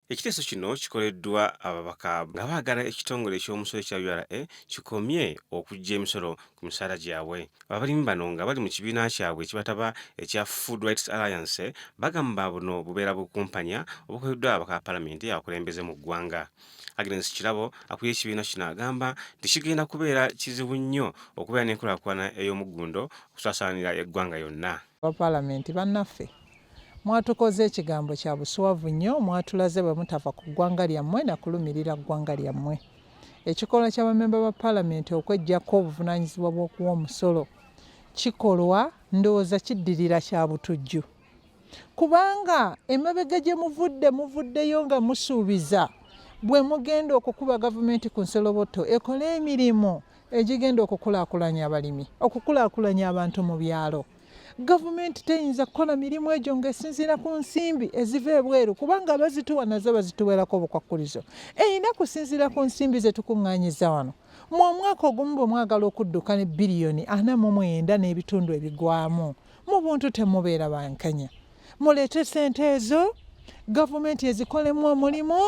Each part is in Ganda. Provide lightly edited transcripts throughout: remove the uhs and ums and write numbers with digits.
Ekiteeso kino kikoleddwa ababaka nga baagala ekitongole eky'omusolo ekya URA kikomye okuggya emisolo ku misaala gyabwe. Abalimi bano nga bali mu kibiina kyabwe ekibataba ekya Food Rights Alliance bagamba buno bubeera bukumpanya obukoleddwa abaka Paalamenti abakulembeze mu ggwanga. Agnes Kirabo akuye ekibiina kino agamba nti kigenda kubeera kizibu nnyo okubeera n'enkulaakulana ey'omuggundo okusaasaanira eggwanga yonna. Paalamenti bannaffe mwatukoze ekigambo kya buswavu nnyo, mwatulaze bwe mutava ku ggwanga lyammwe na kulumirira ggwanga lyammwe. Ekikolwa ky'abamemba ba Paalamenti okweggyako obuvunaanyizibwa bw'okuwa omusolo kikolwa ndowooza kiddirira kya butujju. Kubanga emabega gye muvuddeyo nga musuubiza bwe mugenda okukuba gavumenti ku nsoloboto ekole emirimu egigenda okukulaakulanya abalimi, okukulaakulanya abantu mu byalo. Gavumenti teyinza kukola mirimu egyo ng'esinziira ku nsimbi eziva ebweru kubanga abazituwa nazo bazituweerako obukwakkulizo. Erina kusinziira ku nsimbi ze tukuŋŋaanyiza wano. Mu mwaka ogumu bwe mwagala okudduka ne bilioni 49 n'ebitundu ebigwamu, mu buntu temubeera bankanya. Muleete ssente ezo, gavumenti ezikolemu omulimu,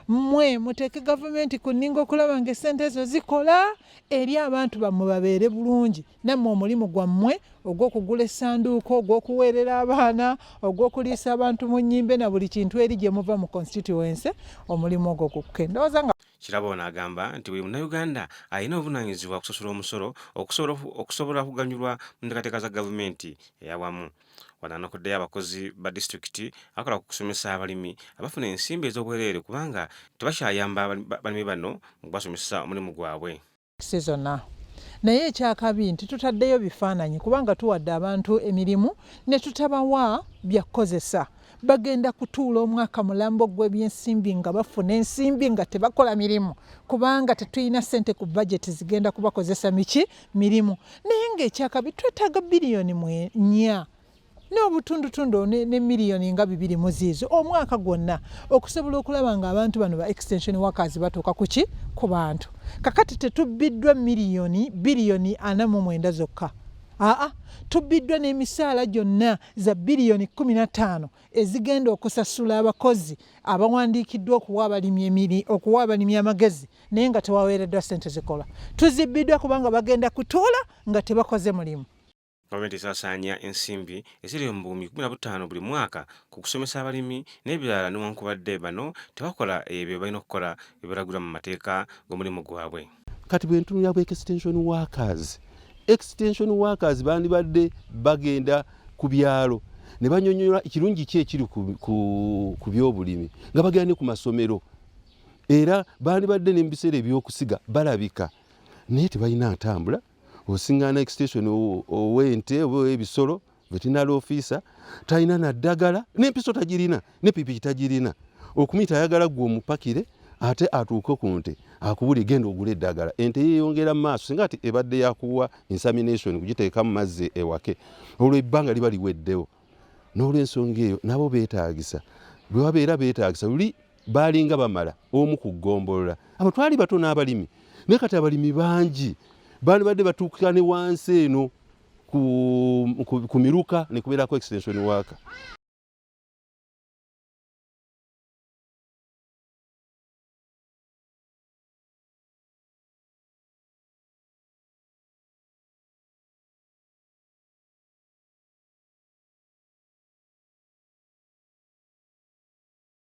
mmwe muteeke gavumenti ku nninga okulaba ng'essente ezo zikola eri abantu bammwe babeere bulungi. Nammwe omulimu gwammwe ogw'okugula essanduuko, ogw'okuweerera abaana, ogw'okuliisa abantu mu nnyimbe na buli kintu eri gye muva mu constituency, omulimu ogwo gukke. Ndowooza nga Kirabo n'agamba nti buli munnayuganda alina obuvunaanyizibwa okusasula omusolo okusobola okuganyulwa mu nteekateeka za gavumenti eyawamu. Wananokuddeyo abakozi ba disitulikiti abakola ku kusomesa abalimi abafuna ensimbi ez'obwereere kubanga tebakyayamba balimi bano mu kubasomesa omulimu gwabwe. zonna. Naye ekyakabi nti tutaddeyo bifaananyi kubanga tuwadde abantu emirimu ne tutabawa bya kukozesa. Bagenda kutuula omwaka mulambo gw'ebyensimbi nga bafuna ensimbi nga tebakola mirimu kubanga tetulina ssente ku bajeti zigenda kubakozesa mirimu. Naye ng'ekyakabi twetaaga bilioni 4 n'obutundutundu ne miliyoni nga 2 mu ziizo omwaka gwonna okusobola okulaba nga abantu bano ba extension workers batuuka ku bantu. Kakati tetubbiddwa bilioni 49 zokka. Tubbiddwa n'emisaala gyonna za bilioni 15 ezigenda okusasula abakozi abawandiikiddwa okuwa abalimi amagezi naye nga tewaweereddwa ssente zikola. Tuzibbiddwa kubanga bagenda kutuula nga tebakoze mulimu. Gavumenti esaasaanya ensimbi eziri mu 15,000 buli mwaka ku kusomesa abalimi n'ebirala newankubadde bano tebakola ebyo balina okukola ebiragirwa mu mateeka g'omulimu gwabwe. Kati bwe ntunula ku extension workers bandibadde bagenda ku byalo ne banyonyola ekirungi ki ekiri ku byobulimi nga bagenda ne ku masomero era bandibadde ne mu biseera eby'okusiga balabika naye tebalina ntambula. Osiŋŋaana extension ow'ente oba ebisolo veterinary officer talina na ddagala n'empiso tagirina ne pipiki tagirina okumita ayagala gwe omupakire ate atuuke ku nte akubuli genda ogula eddagala ente yeeyongera mu maaso singa ati ebadde yakuwa insemination kugiteeka mu mazzi ewake olwo ebbanga liba liweddewo. N'olw'ensonga eyo nabo beetaagisa bwe babeera beetaagisa luli baalinga bamala omu ku ggombolola abo twali bato n'abalimi naye kati abalimi bangi bandibadde batuuka ne wansi eno ku miruka ne kubeerako extension worker